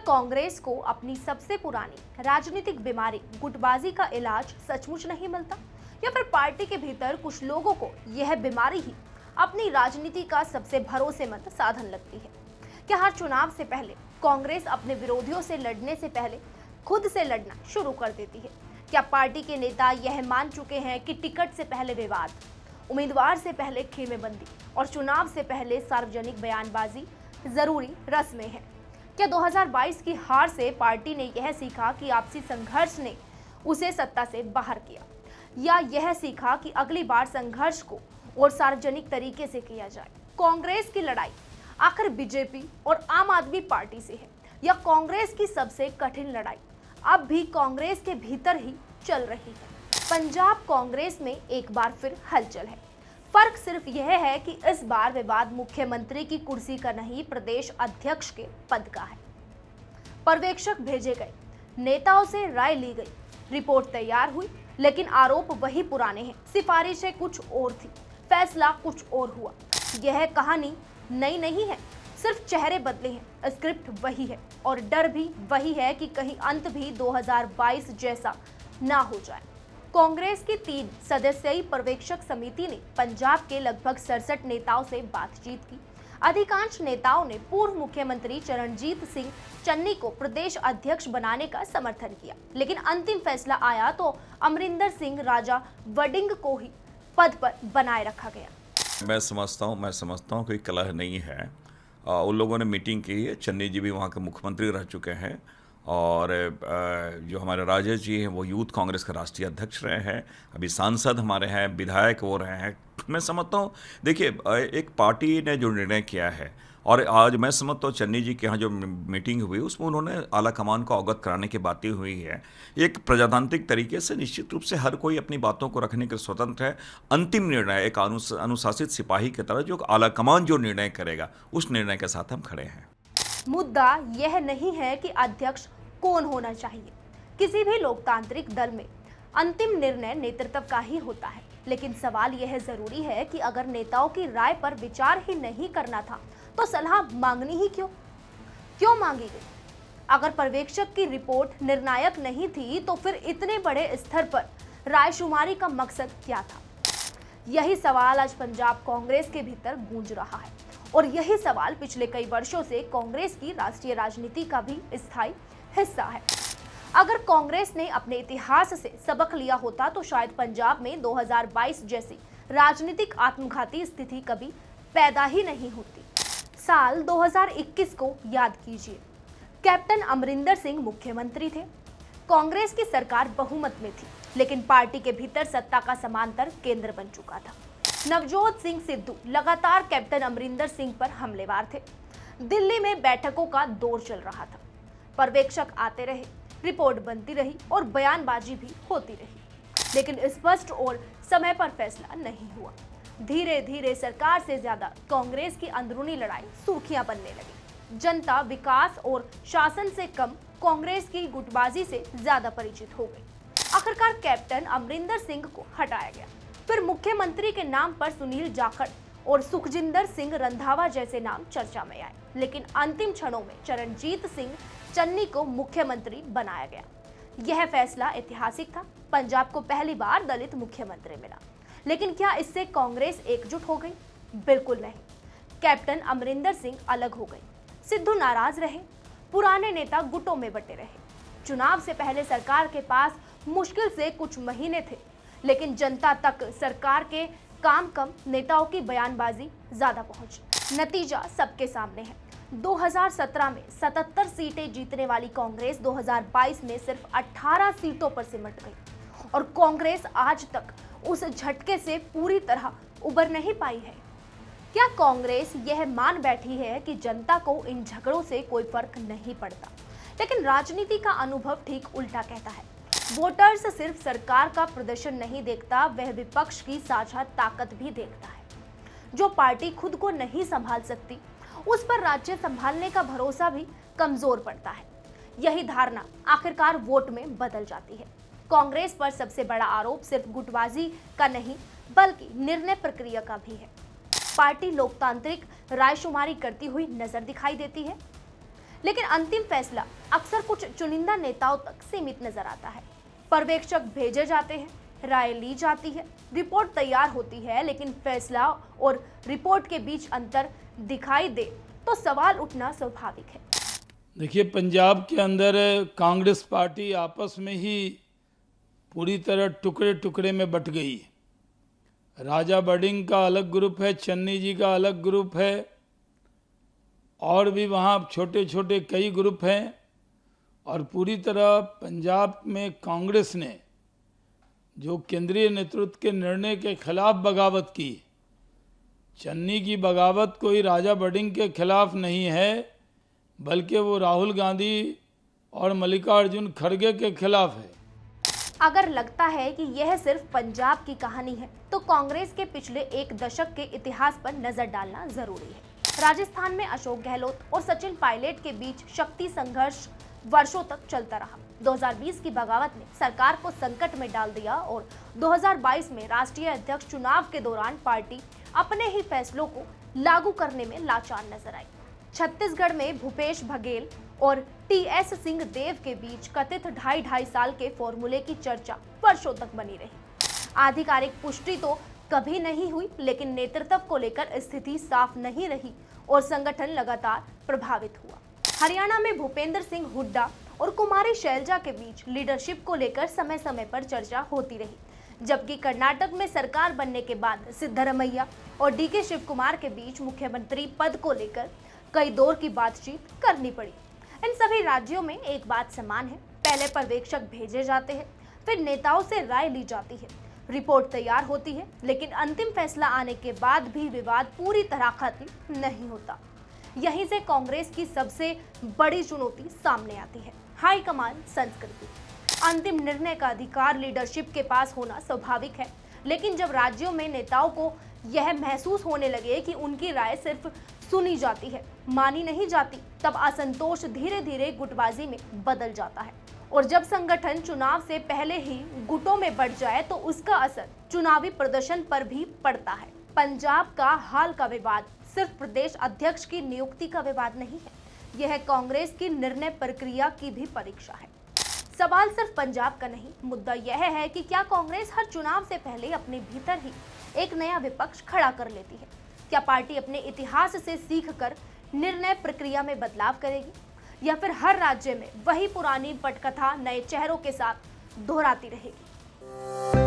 कांग्रेस को अपनी सबसे पुरानी राजनीतिक बीमारी गुटबाजी का इलाज सचमुच नहीं मिलता, या फिर पार्टी के भीतर कुछ लोगों को यह बीमारी ही अपनी राजनीति का सबसे भरोसेमंद साधन लगती है? क्या हर चुनाव से पहले कांग्रेस अपने विरोधियों से लड़ने से पहले खुद से लड़ना शुरू कर देती है? क्या पार्टी के नेता यह मान चुके हैं कि टिकट से पहले विवाद, उम्मीदवार से पहले खेमेबंदी और चुनाव से पहले सार्वजनिक बयानबाजी जरूरी रस्में हैं? क्या 2022 की हार से पार्टी ने यह सीखा कि आपसी संघर्ष ने उसे सत्ता से बाहर किया, या यह सीखा कि अगली बार संघर्ष को और सार्वजनिक तरीके से किया जाए? कांग्रेस की लड़ाई आखिर बीजेपी और आम आदमी पार्टी से है, या कांग्रेस की सबसे कठिन लड़ाई अब भी कांग्रेस के भीतर ही चल रही है? पंजाब कांग्रेस में एक बार फिर हलचल है। फर्क सिर्फ यह है कि इस बार विवाद मुख्यमंत्री की कुर्सी का नहीं, प्रदेश अध्यक्ष के पद का है। पर्यवेक्षक भेजे गए, नेताओं से राय ली गई, रिपोर्ट तैयार हुई, लेकिन आरोप वही पुराने हैं। सिफारिशें कुछ और थी, फैसला कुछ और हुआ। यह कहानी नई नहीं है, सिर्फ चेहरे बदले हैं, स्क्रिप्ट वही है और डर भी वही है कि कहीं अंत भी 2022 जैसा ना हो जाए। कांग्रेस की 3 सदस्यीय पर्यवेक्षक समिति ने पंजाब के लगभग 67 नेताओं से बातचीत की। अधिकांश नेताओं ने पूर्व मुख्यमंत्री चरणजीत सिंह चन्नी को प्रदेश अध्यक्ष बनाने का समर्थन किया, लेकिन अंतिम फैसला आया तो अमरिंदर सिंह राजा वडिंग को ही पद पर बनाए रखा गया। मैं समझता हूँ कोई कलह नहीं है। उन लोगों ने मीटिंग की है, चन्नी जी भी वहाँ के मुख्यमंत्री रह चुके हैं और जो हमारे राजेश जी हैं वो यूथ कांग्रेस के राष्ट्रीय अध्यक्ष रहे हैं, अभी सांसद हमारे हैं, विधायक वो रहे हैं। मैं समझता हूँ, देखिए एक पार्टी ने जो निर्णय किया है, और आज मैं समझता हूँ चन्नी जी के यहाँ जो मीटिंग हुई उसमें उन्होंने आला कमान को अवगत कराने की बातें हुई है। एक प्रजातांत्रिक तरीके से निश्चित रूप से हर कोई अपनी बातों को रखने के स्वतंत्र है। अंतिम निर्णय एक अनुशासित सिपाही की तरह जो आला कमान जो निर्णय करेगा उस निर्णय के साथ हम खड़े हैं। मुद्दा यह नहीं है कि अध्यक्ष कौन होना चाहिए। किसी भी लोकतांत्रिक दल में अंतिम निर्णय नेतृत्व का ही होता है, लेकिन सवाल यह जरूरी है कि अगर नेताओं की राय पर विचार ही नहीं करना था तो सलाह मांगनी ही क्यों मांगी गई? अगर पर्यवेक्षक की रिपोर्ट निर्णायक नहीं थी तो फिर इतने बड़े स्तर पर रायशुमारी का मकसद क्या था? यही सवाल आज पंजाब कांग्रेस के भीतर गूंज रहा है, और यही सवाल पिछले कई वर्षों से कांग्रेस की राष्ट्रीय राजनीति का भी स्थायी हिस्सा है। अगर कांग्रेस ने अपने इतिहास से सबक लिया होता तो शायद पंजाब में 2022 जैसी राजनीतिक आत्मघाती स्थिति कभी पैदा ही नहीं होती। साल 2021 को याद कीजिए, कैप्टन अमरिंदर सिंह मुख्यमंत्री थे, कांग्रेस की सरकार बहुमत में थी, लेकिन पार्टी के भीतर सत्ता का समांतर केंद्र बन चुका था। नवजोत सिंह सिद्धू लगातार कैप्टन अमरिंदर सिंह पर हमलेवार थे। दिल्ली में बैठकों का दौर चल रहा था, पर्यवेक्षक आते रहे, रिपोर्ट बनती रही और बयानबाजी भी होती रही, लेकिन स्पष्ट और समय पर फैसला नहीं हुआ। धीरे धीरे सरकार से ज्यादा कांग्रेस की अंदरूनी लड़ाई सुर्खियां बनने लगी। जनता विकास और शासन से कम कांग्रेस की गुटबाजी से ज्यादा परिचित हो गई। आखिरकार कैप्टन अमरिंदर सिंह को हटाया गया, फिर मुख्यमंत्री के नाम पर सुनील जाखड़ और सुखजिंदर सिंह रंधावा जैसे नाम चर्चा में आए, लेकिन अंतिम क्षणों में चरणजीत सिंह चन्नी को मुख्यमंत्री बनाया गया। यह फैसला ऐतिहासिक था। पंजाब को पहली बार दलित मुख्यमंत्री मिला, लेकिन क्या इससे कांग्रेस एकजुट हो गई? बिल्कुल नहीं। कैप्टन अमरिंदर सिंह अलग हो गए, सिद्धू नाराज रहे, पुराने नेता गुटों में बटे रहे। चुनाव से पहले सरकार के पास मुश्किल से कुछ महीने थे, लेकिन जनता तक सरकार के काम कम, नेताओं की बयानबाजी ज्यादा पहुंची। नतीजा सबके सामने है। 2017 में 77 सीटें जीतने वाली कांग्रेस 2022 में सिर्फ 18 सीटों पर सिमट गई, और कांग्रेस आज तक उस झटके से पूरी तरह उबर नहीं पाई है। क्या कांग्रेस यह मान बैठी है कि जनता को इन झगड़ों से कोई फर्क नहीं पड़ता? लेकिन राजनीति का अनुभव ठीक उल्टा कहता है। वोटर्स सिर्फ सरकार का प्रदर्शन नहीं देखता, वह विपक्ष की साझा ताकत भी देखता है। जो पार्टी खुद को नहीं संभाल सकती, उस पर राज्य संभालने का भरोसा भी कमजोर पड़ता है। यही धारणा आखिरकार वोट में बदल जाती है। कांग्रेस पर सबसे बड़ा आरोप सिर्फ गुटबाजी का नहीं, बल्कि निर्णय प्रक्रिया का भी है। पार्टी लोकतांत्रिक रायशुमारी करती हुई नजर दिखाई देती है, लेकिन अंतिम फैसला अक्सर कुछ चुनिंदा नेताओं तक सीमित नजर आता है। पर्यवेक्षक भेजे जाते हैं, राय ली जाती है, रिपोर्ट तैयार होती है, लेकिन फैसला और रिपोर्ट के बीच अंतर दिखाई दे तो सवाल उठना स्वाभाविक है। देखिए, पंजाब के अंदर कांग्रेस पार्टी आपस में ही पूरी तरह टुकड़े टुकड़े में बट गई है। राजा बडिंग का अलग ग्रुप है, चन्नी जी का अलग ग्रुप है, और भी वहाँ छोटे छोटे कई ग्रुप हैं। और पूरी तरह पंजाब में कांग्रेस ने जो केंद्रीय नेतृत्व के निर्णय के खिलाफ बगावत की, चन्नी की बगावत कोई राजा बडिंग के खिलाफ नहीं है, बल्कि वो राहुल गांधी और मल्लिकार्जुन खड़गे के खिलाफ है। अगर लगता है कि यह सिर्फ पंजाब की कहानी है, तो कांग्रेस के पिछले एक दशक के इतिहास पर नजर डालना जरूरी है। राजस्थान में अशोक गहलोत और सचिन पायलट के बीच शक्ति संघर्ष वर्षों तक चलता रहा। 2020 की बगावत ने सरकार को संकट में डाल दिया और 2022 में राष्ट्रीय अध्यक्ष चुनाव के दौरान पार्टी अपने ही फैसलों को लागू करने में लाचार नजर आई। छत्तीसगढ़ में भूपेश बघेल और टीएस सिंहदेव के बीच कथित 2.5 साल के फॉर्मूले की चर्चा वर्षों तक बनी रही। आधिकारिक पुष्टि तो कभी नहीं हुई, लेकिन नेतृत्व को लेकर स्थिति साफ नहीं रही और संगठन लगातार प्रभावित हुआ। हरियाणा में भूपेंद्र सिंह हुड्डा और कुमारी शैलजा के बीच लीडरशिप को लेकर समय समय पर चर्चा होती रही, जबकि कर्नाटक में सरकार बनने के बाद सिद्धरमैया और डीके शिव कुमार के बीच मुख्यमंत्री पद को लेकर कई दौर की बातचीत करनी पड़ी। इन सभी राज्यों में एक बात समान है, पहले पर्यवेक्षक भेजे जाते हैं, फिर नेताओं से राय ली जाती है, रिपोर्ट तैयार होती है, लेकिन अंतिम फैसला आने के बाद भी विवाद पूरी तरह खत्म नहीं होता। यहीं से कांग्रेस की सबसे बड़ी चुनौती सामने आती है, हाईकमान संस्कृति। अंतिम निर्णय का अधिकार लीडरशिप के पास होना स्वाभाविक है, लेकिन जब राज्यों में नेताओं को यह महसूस होने लगे कि उनकी राय सिर्फ सुनी जाती है, मानी नहीं जाती, तब असंतोष धीरे धीरे गुटबाजी में बदल जाता है। और जब संगठन चुनाव से पहले ही गुटों में बढ़ जाए तो उसका असर चुनावी प्रदर्शन पर भी पड़ता है। पंजाब का हाल का विवाद सिर्फ प्रदेश अध्यक्ष की नियुक्ति का विवाद नहीं है, यह कांग्रेस की निर्णय प्रक्रिया की भी परीक्षा है। सवाल सिर्फ पंजाब का नहीं, मुद्दा यह है कि क्या कांग्रेस हर चुनाव से पहले अपने भीतर ही एक नया विपक्ष खड़ा कर लेती है? क्या पार्टी अपने इतिहास से सीखकर निर्णय प्रक्रिया में बदलाव करेगी, या फिर हर राज्य में वही पुरानी पटकथा नए चेहरों के साथ दोहराती रहेगी?